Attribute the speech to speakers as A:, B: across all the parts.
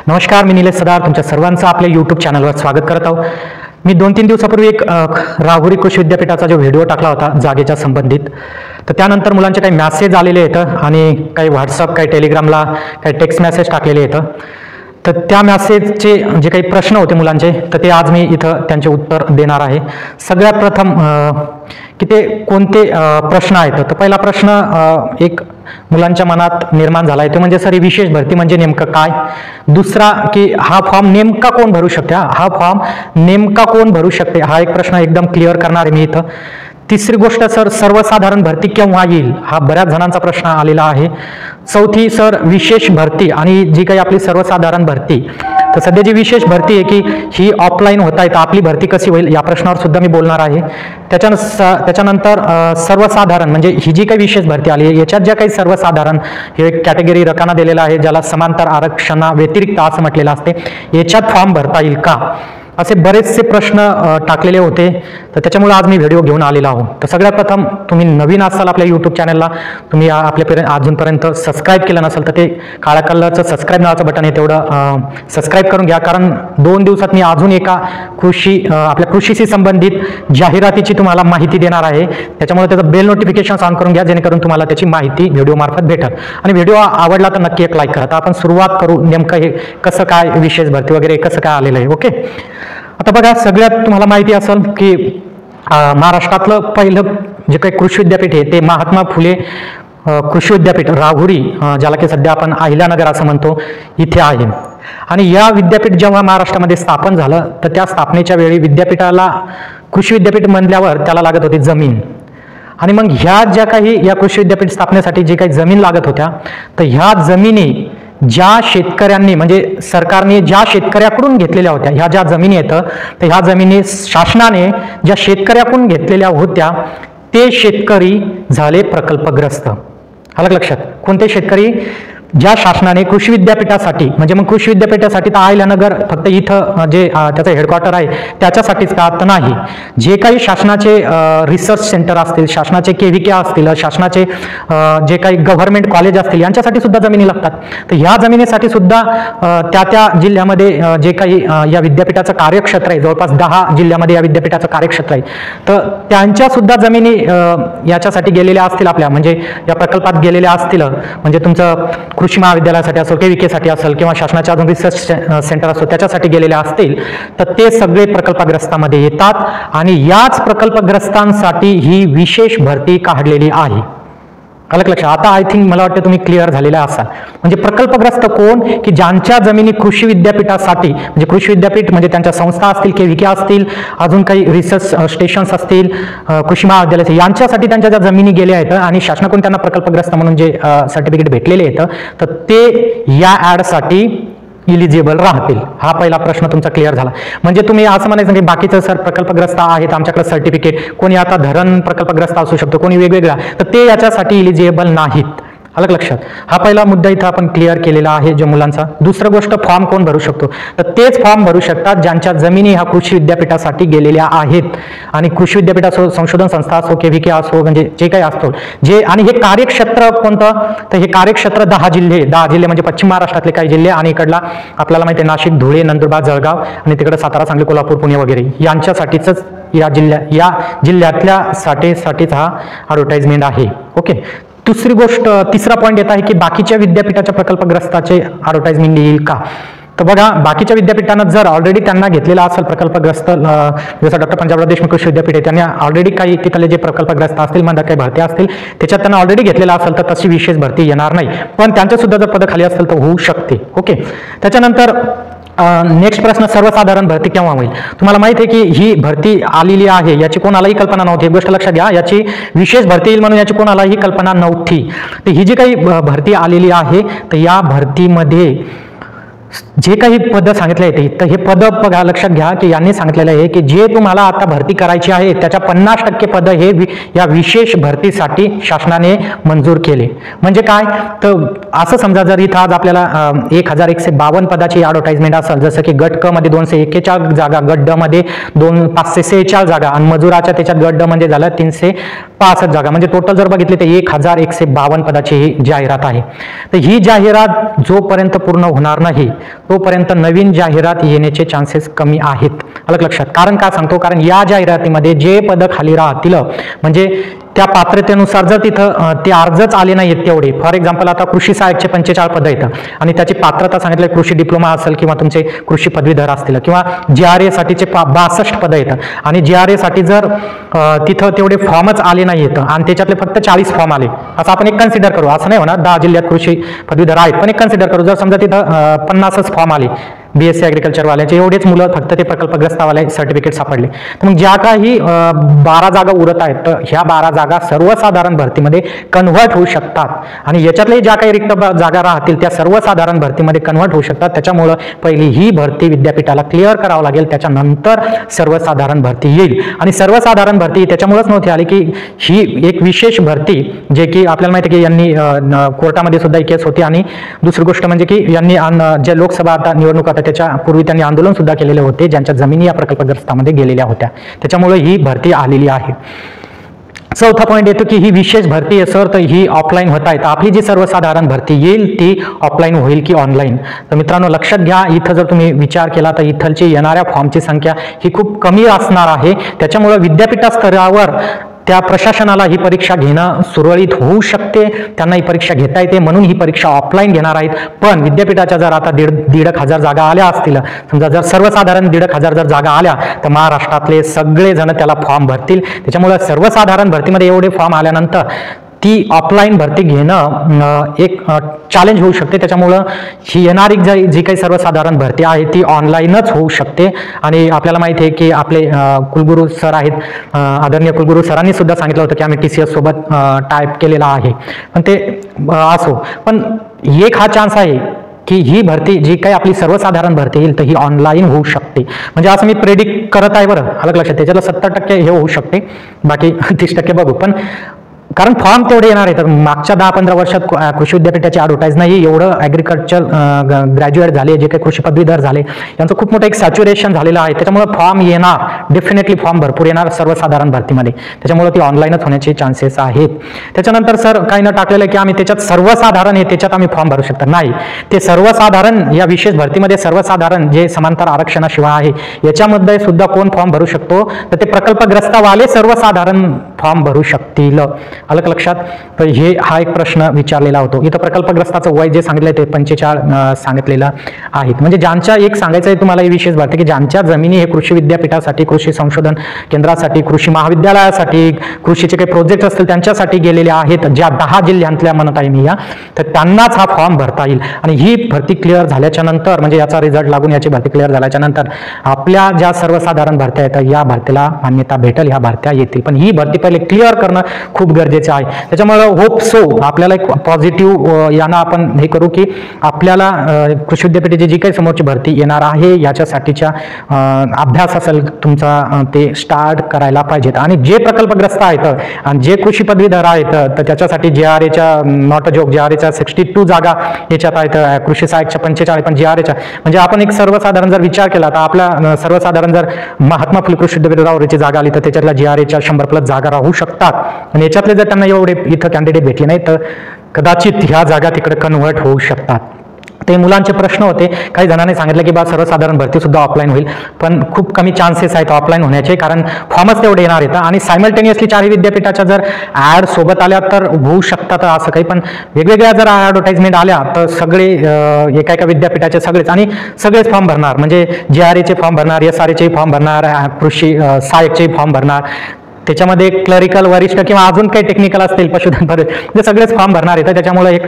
A: नमस्कार, मी निलेश सदार तुमच्या सर्वांचं आपल्या यूट्यूब चॅनलवर स्वागत करत आहोत. मी 2-3 दिवसापूर्वी एक राहुरी कृषी विद्यापीठाचा जो व्हिडिओ टाकला होता जागेच्या संबंधित, तर त्यानंतर मुलांचे काही मेसेज आलेले आहेत आणि काही व्हॉट्सअप, काही टेलिग्रामला काही टेक्स्ट मेसेज टाकलेले आहेत. तर त्या मेसेजचे जे काही प्रश्न होते मुलांचे, तर ते आज मी इथं त्यांचे उत्तर देणार आहे. सगळ्यात प्रथम की ते कोणते प्रश्न आहेत. तर पहिला प्रश्न एक मुलांच्या मनात निर्माण झाला आहे तो म्हणजे सर, ही विशेष भरती म्हणजे नेमकं काय. दुसरा की हा फॉर्म नेमका कोण भरू शकते, हा फॉर्म नेमका कोण भरू शकते, हा एक प्रश्न एकदम क्लिअर करणार आहे मी इथं. तिसरी गोष्ट सर, सर्वसाधारण भरती केव्हा येईल, हा बऱ्याच जणांचा प्रश्न आलेला आहे. चौथी सर, विशेष भरती आणि जी काही आपली सर्वसाधारण भरती, तर सध्या जी विशेष भरती आहे की ही ऑफलाईन होत आहे, तर आपली भरती कशी होईल या प्रश्नावर सुद्धा मी बोलणार आहे. त्याच्यानंतर सर्वसाधारण म्हणजे ही जी काही विशेष भरती आली आहे याच्यात ज्या काही सर्वसाधारण हे एक कॅटेगरी रकाना दिलेला आहे, ज्याला समांतर आरक्षणा व्यतिरिक्त असं म्हटलेलं असते, याच्यात फॉर्म भरता येईल का, असे बरेचसे प्रश्न टाकलेले होते. तर त्याच्यामुळे आज मी व्हिडिओ घेऊन आलेला आहो. तर सगळ्यात प्रथम तुम्ही नवीन असाल आपल्या यूट्यूब चॅनलला, तुम्ही अजूनपर्यंत सबस्क्राईब केलं नसेल तर ते काळ्या कलरचं सबस्क्राईब नावाचं बटन आहे, तेवढं सबस्क्राईब करून घ्या. कारण 2 दिवसात मी अजून एका आपल्या कृषीशी संबंधित जाहिरातीची तुम्हाला माहिती देणार आहे. त्याच्यामुळे त्याचं बेल नोटिफिकेशन ऑन करून घ्या, जेणेकरून तुम्हाला त्याची माहिती व्हिडिओ मार्फत भेटेल. आणि व्हिडिओ आवडला तर नक्की एक लाईक करा. तर आपण सुरुवात करू नेमकं हे कसं काय विशेष भरती वगैरे कसं काय आलेलं आहे. ओके, आता बघा, सगळ्यात तुम्हाला माहिती असेल की महाराष्ट्रातलं पहिलं जे काही कृषी विद्यापीठ आहे ते महात्मा फुले कृषी विद्यापीठ राहुरी, ज्याला की सध्या आपण अहिल्यानगर असं म्हणतो, इथे आहे. आणि या विद्यापीठ जेव्हा महाराष्ट्रामध्ये स्थापन झालं तर त्या स्थापनेच्या वेळी विद्यापीठाला कृषी विद्यापीठ म्हणल्यावर त्याला लागत होती जमीन. आणि मग ह्या ज्या काही या कृषी विद्यापीठ स्थापनेसाठी जी काही जमीन लागत होत्या, तर ह्या जमिनी ज्या शेतकऱ्यांनी म्हणजे सरकारने ज्या शेतकऱ्याकडून घेतलेल्या होत्या, ह्या ज्या जमिनी आहेत, तर ह्या जमिनी शासनाने ज्या शेतकऱ्याकडून घेतलेल्या होत्या ते शेतकरी झाले प्रकल्पग्रस्त. आलं लक्षात? कोणते शेतकरी? ज्या शासनाने कृषी विद्यापीठासाठी, म्हणजे मग कृषी विद्यापीठासाठी तर अहिल्यानगर फक्त इथं जे त्याचं हेडक्वार्टर आहे त्याच्यासाठीच का, तर नाही, जे काही शासनाचे रिसर्च सेंटर असतील, शासनाचे KVK असतील, शासनाचे जे काही गव्हर्नमेंट कॉलेज असतील, यांच्यासाठी सुद्धा जमिनी लागतात. तर ह्या जमिनीसाठी सुद्धा त्या जिल्ह्यामध्ये जे काही या विद्यापीठाचं कार्यक्षेत्र आहे, जवळपास 10 जिल्ह्यामध्ये या विद्यापीठाचं कार्यक्षेत्र आहे, तर त्यांच्या सुद्धा जमिनी याच्यासाठी गेलेल्या असतील, आपल्या म्हणजे या प्रकल्पात गेलेल्या असतील. म्हणजे तुमचं कृषी महाविद्यालयासाठी असेल, KVK साठी असेल, किंवा शासनाच्या अजून रिसर्च सेंटर असतो त्याच्यासाठी गेलेले असतील, तर ते सगळे प्रकल्पग्रस्तांमध्ये येतात. आणि याच प्रकल्पग्रस्तांसाठी ही विशेष भरती काढलेली आहे. अलग लक्षात? आता आय थिंक मला वाटतं तुम्ही क्लिअर झालेला असाल. म्हणजे प्रकल्पग्रस्त कोण? की ज्यांच्या जमिनी कृषी विद्यापीठासाठी, म्हणजे कृषी विद्यापीठ म्हणजे त्यांच्या संस्था असतील, KVK असतील, अजून काही रिसर्च स्टेशन्स असतील, कृषी महाविद्यालय, यांच्यासाठी त्यांच्या ज्या जमिनी गेल्या आहेत आणि शासनाकडून त्यांना प्रकल्पग्रस्त म्हणून जे सर्टिफिकेट भेटलेले आहेत, तर ते या ॲडसाठी इलिजिबल राहतील. हा पहिला प्रश्न तुमचा क्लिअर झाला. म्हणजे तुम्ही असं म्हणायचं की बाकीचं सर प्रकल्पग्रस्त आहेत आमच्याकडे सर्टिफिकेट, कोणी आता धरण प्रकल्पग्रस्त असू शकतो, कोणी वेगवेगळा, तर ते याच्यासाठी इलिजिबल नाहीत. अलग लक्षात? हा पहिला मुद्दा इथं आपण क्लिअर केलेला आहे जो मुलांचा. दुसरी गोष्ट, फॉर्म कोण भरू शकतो, तर तेच फॉर्म भरू शकतात ज्यांच्या जमिनी ह्या कृषी विद्यापीठासाठी गेलेल्या आहेत. आणि कृषी विद्यापीठ असो, संशोधन संस्था असो, KVK असो, म्हणजे जे काही असतो जे. आणि हे कार्यक्षेत्र कोणतं, तर हे कार्यक्षेत्र 10 जिल्हे म्हणजे पश्चिम महाराष्ट्रातले काही जिल्हे आणि इकडला आपल्याला माहिती आहे नाशिक, धुळे, नंदुरबार, जळगाव आणि तिकडे सातारा, सांगली, कोल्हापूर, पुणे वगैरे यांच्यासाठीच या जिल्ह्यातल्या साठीच हा ॲडव्हर्टाइजमेंट आहे. ओके, दुसरी गोष्ट, तिसरा पॉईंट येत आहे की बाकीच्या विद्यापीठाच्या प्रकल्पग्रस्ताचे ॲडव्हर्टाइजमेंट येईल का. तर बघा, बाकीच्या विद्यापीठांना जर ऑलरेडी त्यांना घेतलेला असेल प्रकल्पग्रस्त, जसं डॉक्टर पंजाबराव देशमुख कृषी विद्यापीठ आहे, त्यांनी ऑलरेडी काही तिथले जे प्रकल्पग्रस्त असतील, म्हणतात काही भरती असतील, त्याच्यात त्यांना ऑलरेडी घेतलेला असेल तर तशी विशेष भरती येणार नाही. पण त्यांच्या सुद्धा जर पदं खाली असतील तर होऊ शकते. ओके, त्याच्यानंतर नेक्स्ट प्रश्न, सर्वसाधारण भरती केव्हा होईल. तुम्हाला माहिती आहे की ही भरती आलेली आहे, याची कोणालाही कल्पना नव्हती. एक गोष्ट लक्षात घ्या, याची विशेष भरती येईल म्हणून याची कोणालाही कल्पना नव्हती. तर ही जी काही भरती आलेली आहे, तर या भरतीमध्ये जे काही पदं सांगितले आहेत, तर हे पदं बघा, लक्षात घ्या की यांनी सांगितलेलं आहे की जे तुम्हाला आता भरती करायची आहे त्याच्या 50% पदं हे या विशेष भरतीसाठी शासनाने मंजूर केले. म्हणजे काय, तर असं समजा जर इथं आज आपल्याला 1152 पदाची ॲडव्हर्टाइजमेंट असेल, जसं की गट क मध्ये 241 जागा, गट ड मध्ये 546 जागा आणि मजुराच्या त्याच्यात गट ड म्हणजे झालं 365 जागा, म्हणजे टोटल जर बघितले तर 1152 पदाची ही जाहिरात आहे. तर ही जाहिरात जोपर्यंत पूर्ण होणार नाही तोपर्यंत नवीन जाहिरात येण्याचे चान्सेस कमी आहेत. अलग लक्षात. कारण काय सांगतो, कारण या जाहिरातीमध्ये जे पद खाली राहतील म्हणजे त्या पात्रतेनुसार जर तिथं ते अर्जच आले नाहीत तेवढे, फॉर एक्झाम्पल आता कृषी सहाय्यकचे 45 पद येतं आणि त्याची पात्रता सांगितलं कृषी डिप्लोमा असेल किंवा तुमचे कृषी पदवीधर असतील किंवा GRA साठीचे 62 पद येतं आणि GRA साठी जर तिथं तेवढे फॉर्मच आले नाहीत आणि त्याच्यातले फक्त 40 फॉर्म आले, असं आपण एक कन्सिडर करू. असं नाही होणार 10 जिल्ह्यात कृषी पदवीधर आहेत, पण एक कन्सिडर करू. जर समजा तिथं 50च फॉर्म आले BSc ॲग्रिकल्चरवाल्याचे, एवढेच मुलं फक्त ते प्रकल्पग्रस्तवाले सर्टिफिकेट सापडले, तर मग ज्या काही 12 जागा उरत आहेत तर ह्या 12 जागा सर्वसाधारण भरतीमध्ये कन्व्हर्ट होऊ शकतात आणि याच्यातले ज्या काही रिक्त जागा राहतील त्या सर्वसाधारण भरतीमध्ये कन्व्हर्ट होऊ शकतात. त्याच्यामुळं पहिली ही भरती विद्यापीठाला क्लिअर करावं लागेल, त्याच्यानंतर सर्वसाधारण भरती येईल. आणि सर्वसाधारण भरती त्याच्यामुळेच नव्हती आली की ही एक विशेष भरती जे की आपल्याला माहिती आहे की यांनी कोर्टामध्ये सुद्धा एक केस होती आणि दुसरी गोष्ट म्हणजे की यांनी जे लोकसभा आता निवडणूक त्याच्या पूर्वी त्यांनी आंदोलन सुद्धा केलेले होते ज्यांच्या जमिनी या प्रकल्पग्रस्तामध्ये गेलेल्या होत्या, त्याच्यामुळे ही भरती आलेली आहे. चौथा पॉईंट येतो की ही विशेष भरती आहे सर, तर ही ऑफलाईन होत आहे, तर आपली जी सर्वसाधारण भरती येईल ती ऑफलाईन होईल की ऑनलाईन. तर मित्रांनो लक्षात घ्या, इथं जर तुम्ही विचार केला तर इथलची येणाऱ्या फॉर्मची संख्या ही खूप कमी असणार आहे. त्याच्यामुळे विद्यापीठ स्तरावर त्या प्रशासनाला ही परीक्षा घेणं सुरळीत होऊ शकते, त्यांना ही परीक्षा घेता येते, म्हणून ही परीक्षा ऑफलाईन घेणार आहेत. पण विद्यापीठाच्या जर आता 1,500 जागा आल्या असतील, समजा जर सर्वसाधारण 1,500 जर जागा आल्या तर महाराष्ट्रातले सगळे जण त्याला फॉर्म भरतील. त्याच्यामुळे सर्वसाधारण भरतीमध्ये एवढे फॉर्म आल्यानंतर ती ऑफलाईन भरती घेणं एक चॅलेंज होऊ शकते. त्याच्यामुळं ही येणारी जी काही सर्वसाधारण भरती आहे ती ऑनलाईनच होऊ शकते. आणि आपल्याला माहिती आहे की आपले कुलगुरू सर आहेत, आदरणीय कुलगुरू सरांनी सुद्धा सांगितलं होतं की आम्ही TCS सोबत टाईप केलेला आहे, पण ते असो, पण एक हा चान्स आहे की ही भरती जी काही आपली सर्वसाधारण भरती येईल तर ही ऑनलाईन होऊ शकते. म्हणजे असं मी प्रेडिक्ट करत आहे बरं, अलग लक्षात. त्याच्याला 70% हे होऊ शकते, बाकी 30% बघू. पण कारण फॉर्म तेवढे येणार आहे. तर मागच्या 10-15 वर्षात कृषी विद्यापीठाची ॲडव्हर्टाईज नाही, एवढं ॲग्रिकल्चर ग्रॅज्युएट झाले, जे काही कृषी पदवीधर झाले यांचं खूप मोठं एक सॅच्युरेशन झालेलं आहे. त्याच्यामुळे फॉर्म येणार, डेफिनेटली फॉर्म भरपूर येणार सर्वसाधारण भरतीमध्ये, त्याच्यामुळे ती ऑनलाईनच होण्याचे चान्सेस आहेत. त्याच्यानंतर सर काही न टाकलेलं की आम्ही त्याच्यात सर्वसाधारण आहे त्याच्यात आम्ही फॉर्म भरू शकतो, नाही. ते सर्वसाधारण या विशेष भरतीमध्ये सर्वसाधारण जे समांतर आरक्षणाशिवाय आहे याच्यामध्ये सुद्धा कोण फॉर्म भरू शकतो, तर ते प्रकल्पग्रस्तवाले सर्वसाधारण फॉर्म भरू शकतील. अलग लक्षात. तर हा एक प्रश्न विचारलेला होतो. इथं प्रकल्पग्रस्ताचं वय जे सांगितलंय ते 45 सांगितलेलं आहे. म्हणजे ज्यांच्या एक सांगायचं आहे तुम्हाला ही विशेष भरती की ज्यांच्या जमिनी हे कृषी विद्यापीठासाठी, कृषी संशोधन केंद्रासाठी, कृषी महाविद्यालयासाठी, कृषीचे काही प्रोजेक्ट असतील त्यांच्यासाठी गेलेले आहेत, ज्या 10 जिल्ह्यातल्या म्हणत आहे मी या, तर त्यांनाच हा फॉर्म भरता येईल. आणि ही भरती क्लिअर झाल्याच्या नंतर, म्हणजे याचा रिझल्ट लागून याची भरती क्लिअर झाल्याच्या नंतर आपल्या ज्या सर्वसाधारण भरत्या येतात या भरतीला मान्यता भेटेल, ह्या भरत्या येतील. पण ही भरती पहिले क्लिअर करणं खूप गरजेचं आहे. त्याच्यामुळे होप सो आपल्याला एक पॉझिटिव्ह यानं आपण हे करू की आपल्याला कृषी विद्यापीठाची जी काही समोरची भरती येणार आहे याच्यासाठीच्या अभ्यास असेल तुमचा ते स्टार्ट करायला पाहिजेत. आणि जे प्रकल्पग्रस्त आहेत आणि जे कृषी पदवीधर आहेत तर त्याच्यासाठी GRAच्या नॉट अ जोक, GRAच्या 62 जागा याच्यात आहेत, कृषी सहाय्यकच्या 45, पण GRAच्या म्हणजे आपण एक सर्वसाधारण जर विचार केला तर आपला सर्वसाधारण जर महात्मा फुले कृषी विद्यापीठावरची जागा आली तर त्याच्यातल्या GRAच्या 100+ जागा राहू शकतात. आणि याच्यातले जर त्यांना एवढे इथं कॅन्डिडेट भेटले नाही तर कदाचित ह्या जागा तिकडे कन्व्हर्ट होऊ शकतात. ते मुलांचे प्रश्न होते. काही जणांनी सांगितलं की बा सर्वसाधारण भरती सुद्धा ऑफलाईन होईल, पण खूप कमी चान्सेस आहेत ऑफलाईन होण्याचे, कारण फॉर्मच तेवढे येणार आहेत. आणि सायमल्टेनियसली 4ही विद्यापीठाच्या जर ॲड सोबत आल्या तर होऊ शकतात असं काही, पण वेगवेगळ्या जर ॲडव्हर्टाइजमेंट आल्या तर सगळे एका विद्यापीठाचे सगळेच आणि सगळेच फॉर्म भरणार. म्हणजे GRAचे फॉर्म भरणार, SRAचे फॉर्म भरणार, कृषी सहाय्यकचे फॉर्म भरणार, त्याच्यामध्ये क्लरिकल वरिष्ठ किंवा अजून काही टेक्निकल असतील पशुधन म्हणजे सगळेच फॉर्म भरणार आहेत. त्याच्यामुळे एक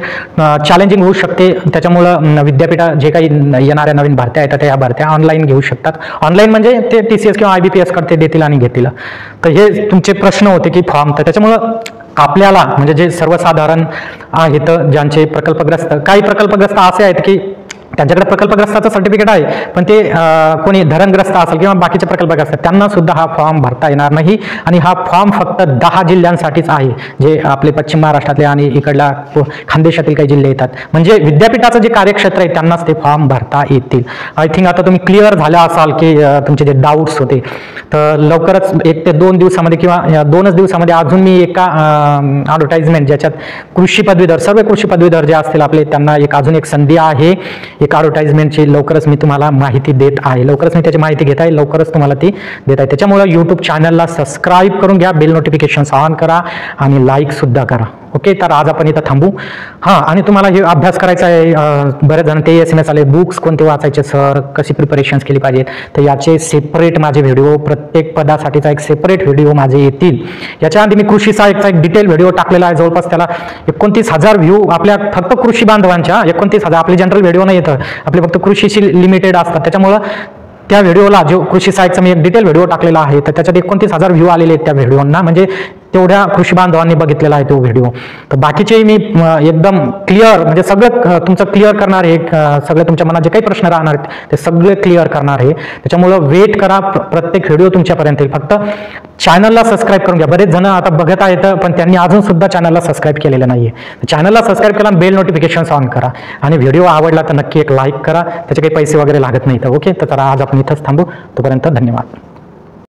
A: चॅलेंजिंग होऊ शकते. त्याच्यामुळं विद्यापीठा जे काही येणाऱ्या नवीन भरत्या आहेत त्या भरत्या ऑनलाईन घेऊ शकतात. ऑनलाईन म्हणजे ते TCS किंवा IBPS करते देतील आणि घेतील. तर हे तुमचे प्रश्न होते की फॉर्म, तर त्याच्यामुळं आपल्याला म्हणजे जे सर्वसाधारण आहेत ज्यांचे प्रकल्पग्रस्त, काही प्रकल्पग्रस्त असे आहेत की त्यांच्याकडे प्रकल्पग्रस्ताचं सर्टिफिकेट आहे पण ते कोणी धरणग्रस्त असेल किंवा बाकीचे प्रकल्पग्रस्त त्यांना सुद्धा हा फॉर्म भरता येणार नाही. आणि हा फॉर्म फक्त 10 जिल्ह्यांसाठीच आहे, जे आपले पश्चिम महाराष्ट्रातले आणि इकडला खानदेशातील काही जिल्हे येतात. म्हणजे विद्यापीठाचं जे कार्यक्षेत्र आहे त्यांनाच ते फॉर्म भरता येतील. आय थिंक आता तुम्ही क्लिअर झाला असाल की तुमचे जे डाऊट्स होते. तर लवकरच 1 ते 2 दिवसामध्ये किंवा 2च दिवसामध्ये अजून मी एका ॲडव्हर्टाइजमेंट ज्याच्यात कृषी पदवीधर, सर्व कृषी पदवीधर जे असतील आपले त्यांना अजून एक संधी आहे. एक ॲडव्हर्टाइजमेंटची लवकरच मी तुम्हाला माहिती देत आहे, लवकरच मी त्याची माहिती घेत आहे, लवकरच तुम्हाला ती देत आहे. त्याच्यामुळं यूट्यूब चॅनलला सबस्क्राईब करून घ्या, बेल नोटिफिकेशन्स ऑन करा आणि लाईकसुद्धा करा. ओके, तर आज आपण इथं थांबू. हां, आणि तुम्हाला हे अभ्यास करायचा आहे, बरेच जण ते SMS आले, बुक्स कोणते वाचायचे सर, कशी प्रिपरेशन्स केली पाहिजेत, तर याचे सेपरेट माझे व्हिडिओ, प्रत्येक पदासाठीचा एक सेपरेट व्हिडिओ माझे येतील. याच्या आधी मी कृषी सहाय्यकचा एक डिटेल व्हिडिओ टाकलेला आहे, जवळपास त्याला 29,000 व्ह्यू आपल्या फक्त कृषी बांधवांच्या. 29,000 आपले जनरल व्हिडिओ नाही येतं, आपले फक्त कृषीशी लिमिटेड असतात. त्याच्यामुळं त्या व्हिडिओला जो कृषी सहाय्यकचा मी एक डिटेल व्हिडिओ टाकलेला आहे, तर त्याच्यात 29,000 व्ह्यू आलेले आहेत त्या व्हिडिओंना, म्हणजे तेवढ्या कृषी बांधवांनी बघितलेला आहे तो व्हिडिओ. तर बाकीचे मी एकदम क्लिअर, म्हणजे सगळं तुमचं क्लिअर करणार आहे, सगळे तुमच्या मनात जे काही प्रश्न राहणार आहेत ते सगळे क्लिअर करणार आहे. त्याच्यामुळं वेट करा, प्रत्येक व्हिडिओ तुमच्यापर्यंत येईल. फक्त चॅनलला सबस्क्राईब करून घ्या. बरेच जण आता बघत आहेत पण त्यांनी अजून सुद्धा चॅनलला सबस्क्राईब केलेलं नाहीये. चॅनलला सबस्क्राईब करा, बेल नोटिफिकेशन्स ऑन करा आणि व्हिडिओ आवडला तर नक्की एक लाईक करा, त्याचे काही पैसे वगैरे लागत नाहीत. ओके, तर आज आपण इथंच थांबू. तोपर्यंत धन्यवाद.